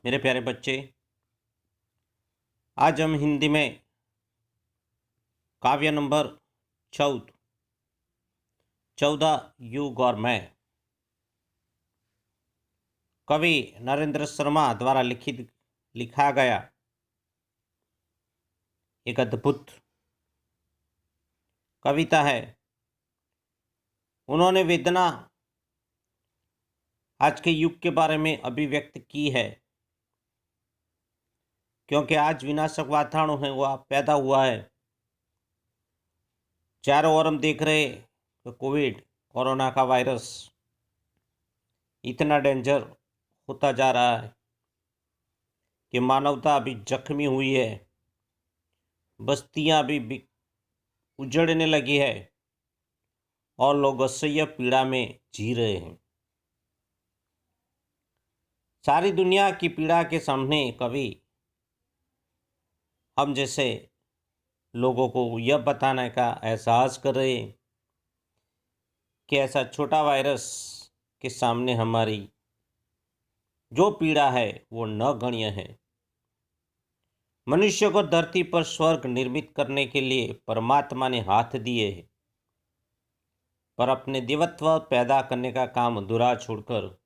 मेरे प्यारे बच्चे। आज हम हिंदी में काव्य नंबर 14 युग और मैं, कवि नरेंद्र शर्मा द्वारा लिखा गया एक अद्भुत कविता है। उन्होंने वेदना आज के युग के बारे में अभिव्यक्त की है, क्योंकि आज विनाशक वातावरण है वह पैदा हुआ है। चारों ओर हम देख रहे कि कोरोना का वायरस इतना डेंजर होता जा रहा है कि मानवता अभी जख्मी हुई है, बस्तियां अभी उजड़ने लगी है और लोग असह्य पीड़ा में जी रहे हैं। सारी दुनिया की पीड़ा के सामने कवि हम जैसे लोगों को यह बताने का एहसास कर रहे हैं कि ऐसा छोटा वायरस के सामने हमारी जो पीड़ा है वो नगण्य है। मनुष्य को धरती पर स्वर्ग निर्मित करने के लिए परमात्मा ने हाथ दिए हैं, पर अपने देवत्व पैदा करने का काम अधूरा छोड़कर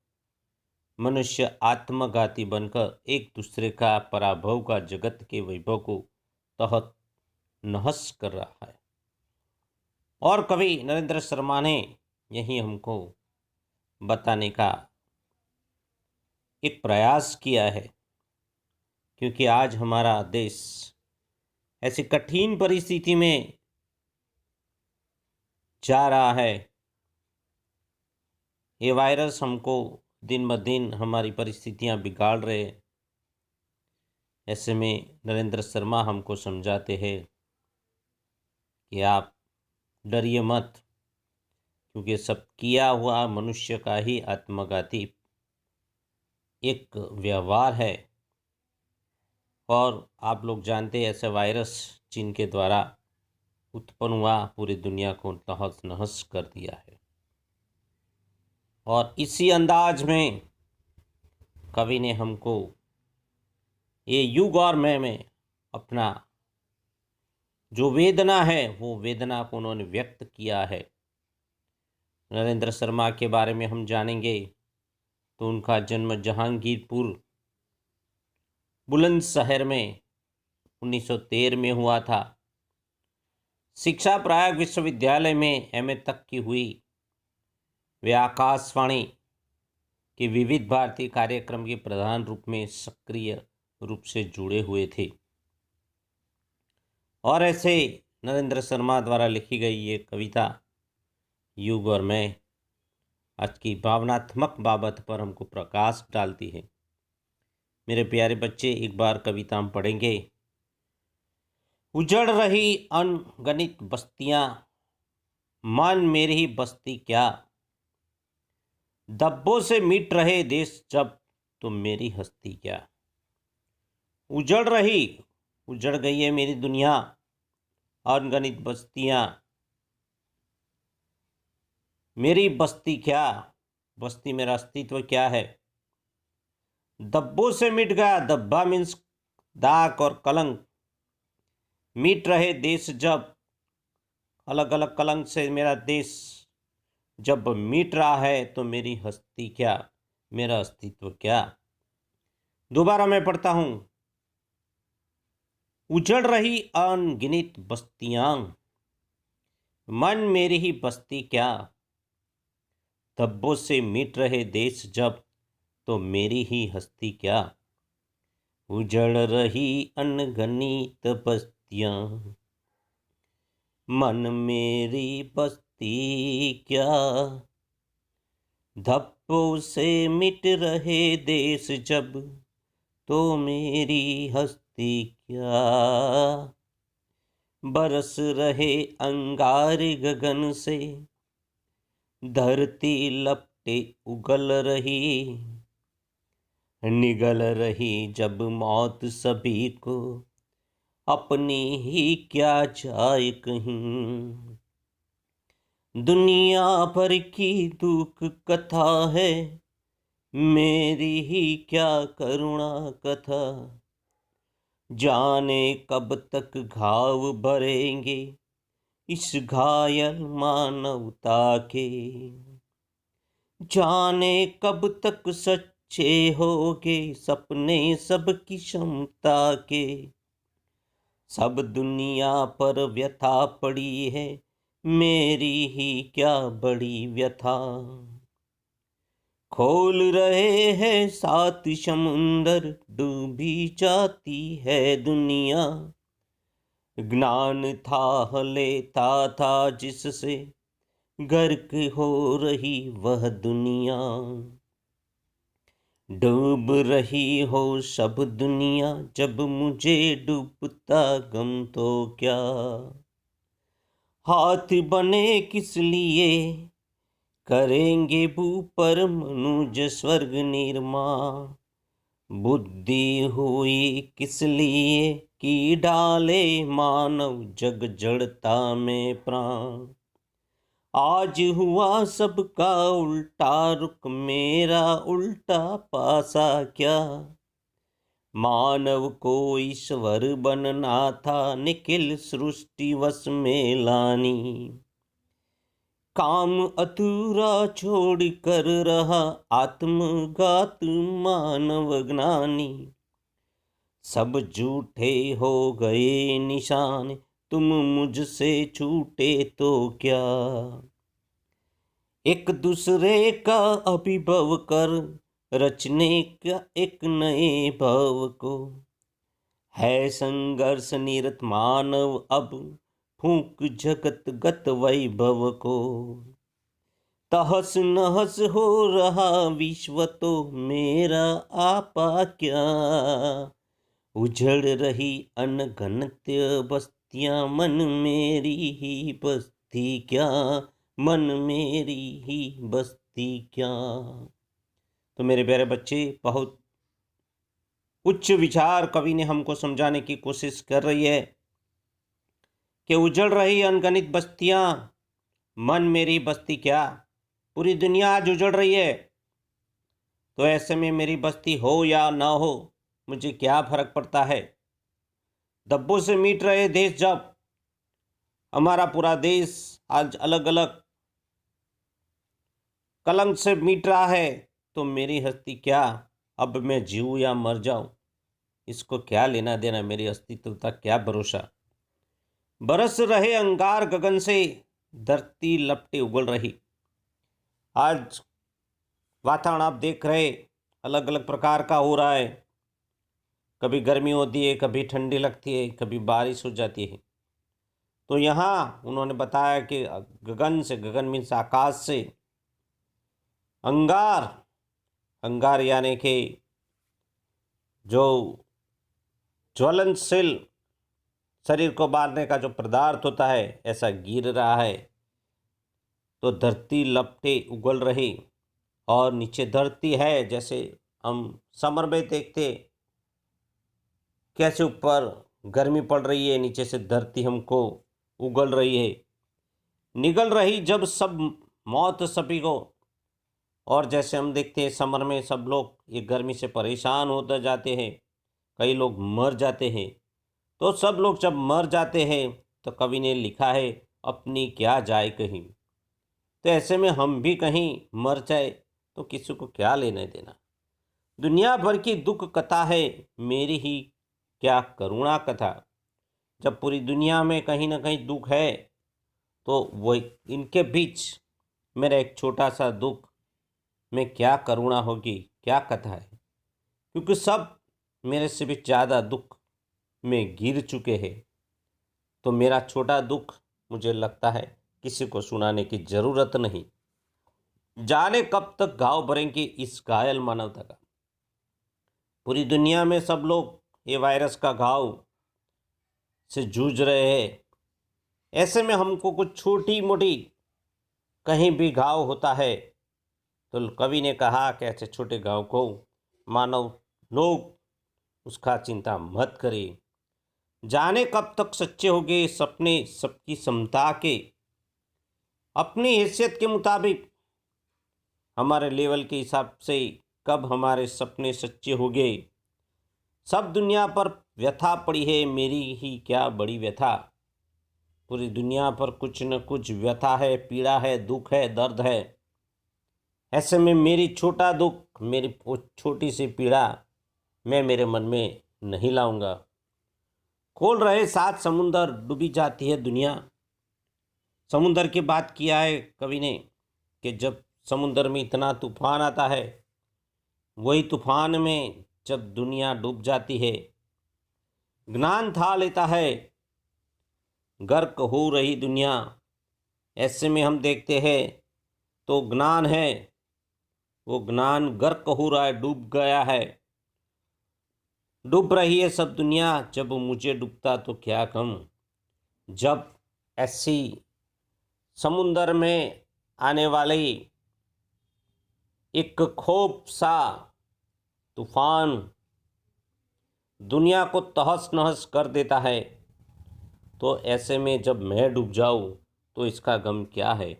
मनुष्य आत्मघाती बनकर एक दूसरे का पराभव का जगत के वैभव को तहत नहस कर रहा है। और कवि नरेंद्र शर्मा ने यही हमको बताने का एक प्रयास किया है, क्योंकि आज हमारा देश ऐसी कठिन परिस्थिति में जा रहा है। ये वायरस हमको दिन ब दिन हमारी परिस्थितियां बिगाड़ रहे हैं। ऐसे में नरेंद्र शर्मा हमको समझाते हैं कि आप डरिए मत, क्योंकि सब किया हुआ मनुष्य का ही आत्मघाती एक व्यवहार है। और आप लोग जानते हैं ऐसे वायरस जिनके द्वारा उत्पन्न हुआ पूरी दुनिया को तहस नहस कर दिया है। और इसी अंदाज में कवि ने हमको ये युग और मैं में अपना जो वेदना है वो वेदना को उन्होंने व्यक्त किया है। नरेंद्र शर्मा के बारे में हम जानेंगे तो उनका जन्म जहांगीरपुर बुलंदशहर में 1913 में हुआ था। शिक्षा प्रयाग विश्वविद्यालय में एमए तक की हुई। वे आकाशवाणी के विविध भारतीय कार्यक्रम के प्रधान रूप में सक्रिय रूप से जुड़े हुए थे। और ऐसे नरेंद्र शर्मा द्वारा लिखी गई ये कविता युग और मैं आज की भावनात्मक बाबत पर हमको प्रकाश डालती है। मेरे प्यारे बच्चे, एक बार कविता हम पढ़ेंगे। उजड़ रही अनगणित बस्तियां, मान मेरी ही बस्ती क्या, धब्बों से मिट रहे देश जब, तो मेरी हस्ती क्या। उजड़ गई है मेरी दुनिया, अनगणित बस्तियां, मेरी बस्ती क्या, बस्ती मेरा अस्तित्व क्या है। धब्बों से मिट गया, धब्बा मीन्स दाग और कलंक। मिट रहे देश जब, अलग अलग कलंक से मेरा देश जब मिट रहा है, तो मेरी हस्ती क्या, मेरा अस्तित्व क्या। दोबारा मैं पढ़ता हूं। उजड़ रही अनगिनत बस्तियां, मन मेरी ही बस्ती क्या, धब्बों से मिट रहे देश जब, तो मेरी ही हस्ती क्या। उजड़ रही अनगिनत बस्तियां, मन मेरी बस्ती क्या, धब्बों से मिट रहे देश जब, तो मेरी हस्ती क्या। बरस रहे अंगार गगन से, धरती लपटे उगल रही, निगल रही जब मौत सभी को, अपनी ही क्या जाए कहीं। दुनिया भर की दुख कथा है, मेरी ही क्या करुणा कथा, जाने कब तक घाव भरेंगे इस घायल मानवता के। जाने कब तक सच्चे होगे सपने सबकी क्षमता के। सब दुनिया पर व्यथा पड़ी है, मेरी ही क्या बड़ी व्यथा। खोल रहे हैं सात समुंदर, डूबी जाती है दुनिया। ज्ञान था लेता था जिससे, गर्क हो रही वह दुनिया। डूब रही हो सब दुनिया, जब मुझे डूबता गम तो क्या। हाथ बने किस लिए, करेंगे भू पर मनुज स्वर्ग निर्माण। बुद्धि हुई किस लिए, कि डाले मानव जग जड़ता में प्राण। आज हुआ सबका उल्टा रुख, मेरा उल्टा पासा क्या। मानव को ईश्वर बनना था, निखिल सृष्टि वश में लानी। काम अधूरा छोड़ कर रहा आत्मघात मानव ज्ञानी। सब झूठे हो गए निशान, तुम मुझसे छूटे तो क्या। एक दूसरे का अभिभव कर, रचने का एक नए भव को। है संघर्ष निरत मानव अब, फूंक जगत गत वैभव को। तहस नहस हो रहा विश्व तो, मेरा आपा क्या। उजड़ रही अनगनत बस्तियां, मन मेरी ही बस्ती क्या। मन मेरी ही बस्ती क्या। तो मेरे प्यारे बच्चे, बहुत उच्च विचार कवि ने हमको समझाने की कोशिश कर रही है कि उजड़ रही अनगणित बस्तियां, मन मेरी बस्ती क्या। पूरी दुनिया आज उजड़ रही है, तो ऐसे में मेरी बस्ती हो या ना हो, मुझे क्या फर्क पड़ता है। दब्बों से मिट रहे देश, जब हमारा पूरा देश आज अलग अलग कलंक से मिट रहा है, तो मेरी हस्ती क्या। अब मैं जीऊँ या मर जाऊं, इसको क्या लेना देना, मेरी अस्तित्व का क्या भरोसा। बरस रहे अंगार गगन से, धरती लपटे उगल रही। आज वातावरण आप देख रहे अलग अलग प्रकार का हो रहा है। कभी गर्मी होती है, कभी ठंडी लगती है, कभी बारिश हो जाती है। तो यहाँ उन्होंने बताया कि गगन से, गगन मीन्स आकाश से, अंगार, अंगार यानी कि जो ज्वलनशील शरीर को मारने का जो पदार्थ होता है, ऐसा गिर रहा है। तो धरती लपटे उगल रही, और नीचे धरती है, जैसे हम समर में देखते कैसे ऊपर गर्मी पड़ रही है, नीचे से धरती हमको उगल रही है, निगल रही जब सब मौत सभी को। और जैसे हम देखते हैं समर में सब लोग ये गर्मी से परेशान होते जाते हैं, कई लोग मर जाते हैं। तो सब लोग जब मर जाते हैं, तो कवि ने लिखा है, अपनी क्या जाए कहीं। तो ऐसे में हम भी कहीं मर जाए तो किसी को क्या लेने देना। दुनिया भर की दुख कथा है, मेरी ही क्या करुणा कथा। जब पूरी दुनिया में कहीं ना कहीं दुख है, तो वो इनके बीच मेरा एक छोटा सा दुख में क्या करुणा होगी, क्या कथा है। क्योंकि सब मेरे से भी ज़्यादा दुख में गिर चुके हैं। तो मेरा छोटा दुख मुझे लगता है किसी को सुनाने की ज़रूरत नहीं। जाने कब तक घाव भरेंगे इस घायल मानवता का। पूरी दुनिया में सब लोग ये वायरस का घाव से जूझ रहे हैं। ऐसे में हमको कुछ छोटी मोटी कहीं भी घाव होता है, तो कवि ने कहा कि ऐसे छोटे घाव को मानव लोग उसका चिंता मत करें। जाने कब तक सच्चे होंगे सपने सबकी समता के। अपनी हैसियत के मुताबिक, हमारे लेवल के हिसाब से कब हमारे सपने सच्चे हो गए। सब दुनिया पर व्यथा पड़ी है, मेरी ही क्या बड़ी व्यथा। पूरी दुनिया पर कुछ न कुछ व्यथा है, पीड़ा है, दुख है, दर्द है। ऐसे में मेरी छोटा दुख, मेरी वो छोटी सी पीड़ा मैं मेरे मन में नहीं लाऊंगा। खोल रहे 7 समुंदर, डूबी जाती है दुनिया। समुंदर की बात किया है कवि ने कि जब समुंदर में इतना तूफान आता है, वही तूफान में जब दुनिया डूब जाती है, ज्ञान था लेता है, गर्क हो रही दुनिया। ऐसे में हम देखते हैं तो ज्ञान है, वो ज्ञान गर्क हो रहा है, डूब गया है, डूब रही है सब दुनिया। जब मुझे डूबता तो क्या कम। जब ऐसी समुंदर में आने वाली एक खौफ सा तूफान दुनिया को तहस नहस कर देता है, तो ऐसे में जब मैं डूब जाऊं तो इसका गम क्या है।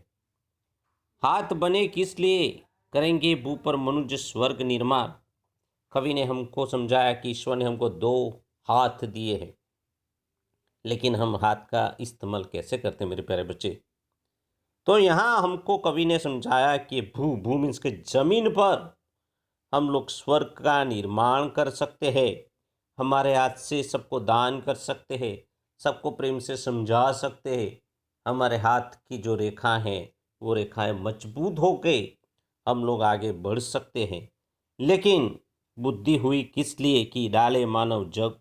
हाथ बने किस लिए, करेंगे भू पर मनुष्य स्वर्ग निर्माण। कवि ने हमको समझाया कि ईश्वर ने हमको 2 हाथ दिए हैं, लेकिन हम हाथ का इस्तेमाल कैसे करते हैं मेरे प्यारे बच्चे। तो यहाँ हमको कवि ने समझाया कि भू मीन्स के जमीन पर हम लोग स्वर्ग का निर्माण कर सकते हैं। हमारे हाथ से सबको दान कर सकते हैं, सबको प्रेम से समझा सकते हैं। हमारे हाथ की जो रेखा है वो रेखाएं मजबूत होके हम लोग आगे बढ़ सकते हैं। लेकिन बुद्धि हुई किस लिए कि डाले मानव जग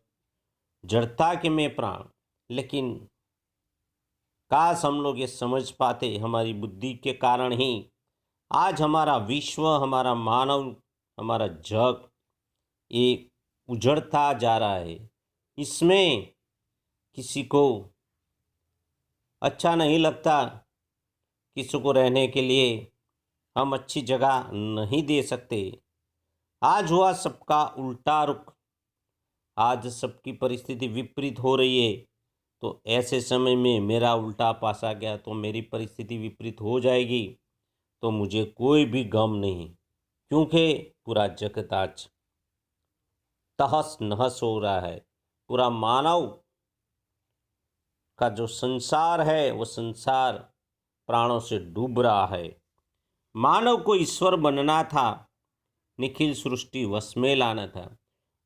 जड़ता के में प्राण। लेकिन काश हम लोग ये समझ पाते, हमारी बुद्धि के कारण ही आज हमारा विश्व, हमारा मानव, हमारा जग ये उजड़ता जा रहा है। इसमें किसी को अच्छा नहीं लगता, किसी को रहने के लिए हम अच्छी जगह नहीं दे सकते। आज हुआ सबका उल्टा रुख, आज सबकी परिस्थिति विपरीत हो रही है। तो ऐसे समय में मेरा उल्टा पास आ गया तो मेरी परिस्थिति विपरीत हो जाएगी, तो मुझे कोई भी गम नहीं, क्योंकि पूरा जगत आज तहस नहस हो रहा है। पूरा मानव का जो संसार है वो संसार प्राणों से डूब रहा है। मानव को ईश्वर बनना था, निखिल सृष्टि वश में लाना था।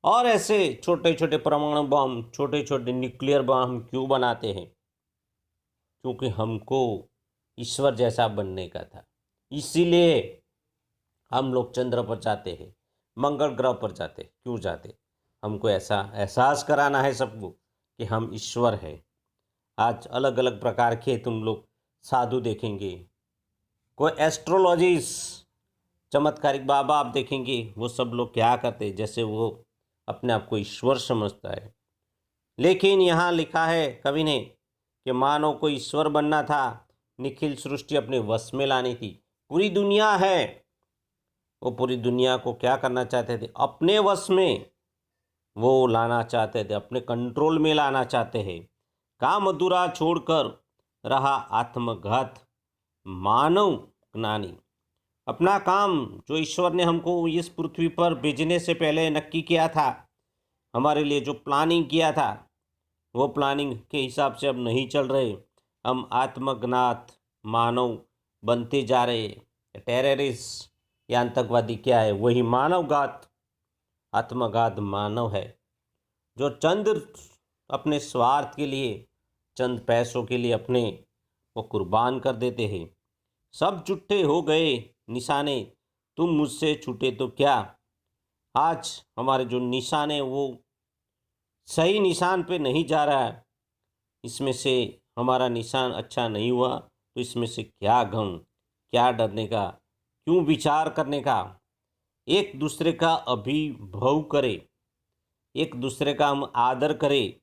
और ऐसे छोटे छोटे परमाणु बम, छोटे छोटे न्यूक्लियर बम हम क्यों बनाते हैं? क्योंकि हमको ईश्वर जैसा बनने का था। इसीलिए हम लोग चंद्र पर जाते हैं, मंगल ग्रह पर जाते। क्यों जाते? हमको ऐसा एहसास कराना है सबको कि हम ईश्वर हैं। आज अलग अलग प्रकार के तुम लोग साधु देखेंगे, कोई एस्ट्रोलॉजिस्ट, चमत्कारिक बाबा आप देखेंगे, वो सब लोग क्या करते, जैसे वो अपने आप को ईश्वर समझता है। लेकिन यहाँ लिखा है कवि ने कि मानव को ईश्वर बनना था, निखिल सृष्टि अपने वश में लानी थी। पूरी दुनिया है, वो पूरी दुनिया को क्या करना चाहते थे? अपने वश में वो लाना चाहते थे, अपने कंट्रोल में लाना चाहते हैं। काम अधूरा छोड़कर रहा आत्मघात मानव ज्ञानी। अपना काम जो ईश्वर ने हमको इस पृथ्वी पर भेजने से पहले नक्की किया था, हमारे लिए जो प्लानिंग किया था, वो प्लानिंग के हिसाब से अब नहीं चल रहे। हम आत्मज्ञात मानव बनते जा रहे। टेररिस्ट या आतंकवादी क्या है? वही मानवघात, आत्मघात मानव है, जो चंद अपने स्वार्थ के लिए, चंद पैसों के लिए अपने वो कुर्बान कर देते हैं। सब झूठे हो गए निशाने, तुम मुझसे छूटे तो क्या। आज हमारे जो निशान है वो सही निशान पे नहीं जा रहा है। इसमें से हमारा निशान अच्छा नहीं हुआ तो इसमें से क्या गम, क्या डरने का, क्यों विचार करने का। एक दूसरे का अभिभव करें, एक दूसरे का हम आदर करें,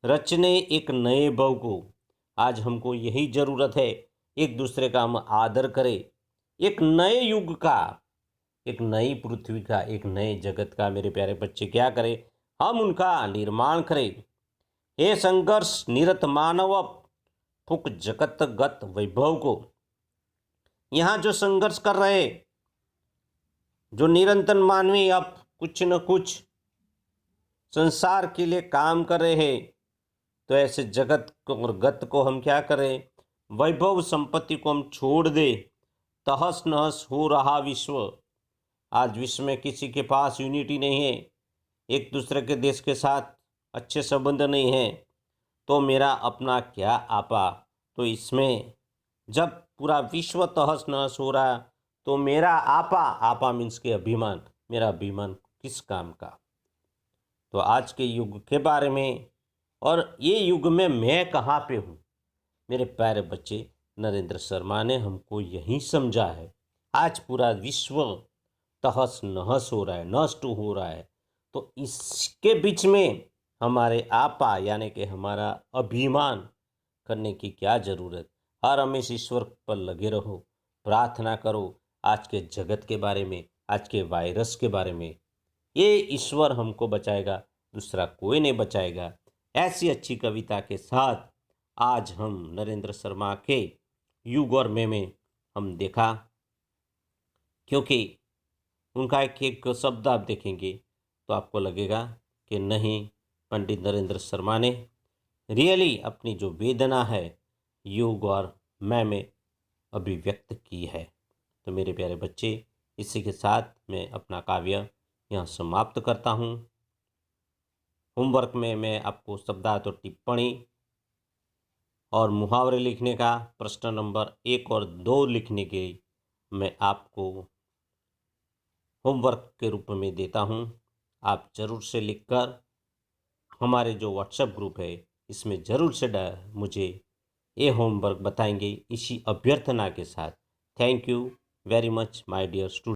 रचने एक नए भव को। आज हमको यही ज़रूरत है, एक दूसरे का हम आदर करें, एक नए युग का, एक नई पृथ्वी का, एक नए जगत का मेरे प्यारे बच्चे क्या करें? हम उनका निर्माण करें। हे संघर्ष निरत मानव फुक जगतगत वैभव को। यहाँ जो संघर्ष कर रहे जो निरंतर मानवी अब कुछ न कुछ संसार के लिए काम कर रहे हैं, तो ऐसे जगत को और गत को हम क्या करें, वैभव संपत्ति को हम छोड़ दे। तहस नहस हो रहा विश्व। आज विश्व में किसी के पास यूनिटी नहीं है, एक दूसरे के देश के साथ अच्छे संबंध नहीं है, तो मेरा अपना क्या आपा। तो इसमें जब पूरा विश्व तहस नहस हो रहा, तो मेरा आपा, आपा मीन्स के अभिमान, मेरा अभिमान किस काम का। तो आज के युग के बारे में और ये युग में मैं कहाँ पे हूँ, मेरे प्यारे बच्चे, नरेंद्र शर्मा ने हमको यही समझा है। आज पूरा विश्व तहस नहस हो रहा है, नष्ट हो रहा है, तो इसके बीच में हमारे आपा यानी कि हमारा अभिमान करने की क्या ज़रूरत। हर हमेशा ईश्वर पर लगे रहो, प्रार्थना करो आज के जगत के बारे में, आज के वायरस के बारे में। ये ईश्वर हमको बचाएगा, दूसरा कोई नहीं बचाएगा। ऐसी अच्छी कविता के साथ आज हम नरेंद्र शर्मा के युग और में हम देखा, क्योंकि उनका एक एक शब्द आप देखेंगे तो आपको लगेगा कि नहीं, पंडित नरेंद्र शर्मा ने रियली अपनी जो वेदना है युग और मैं में अभिव्यक्त की है। तो मेरे प्यारे बच्चे, इसी के साथ मैं अपना काव्य यहाँ समाप्त करता हूँ। होमवर्क में मैं आपको शब्दार्थ और टिप्पणी और मुहावरे लिखने का प्रश्न नंबर 1 और 2 लिखने के मैं आपको होमवर्क के रूप में देता हूँ। आप ज़रूर से लिखकर हमारे जो व्हाट्सएप ग्रुप है इसमें ज़रूर से मुझे ये होमवर्क बताएंगे, इसी अभ्यर्थना के साथ। Thank you very much my dear student.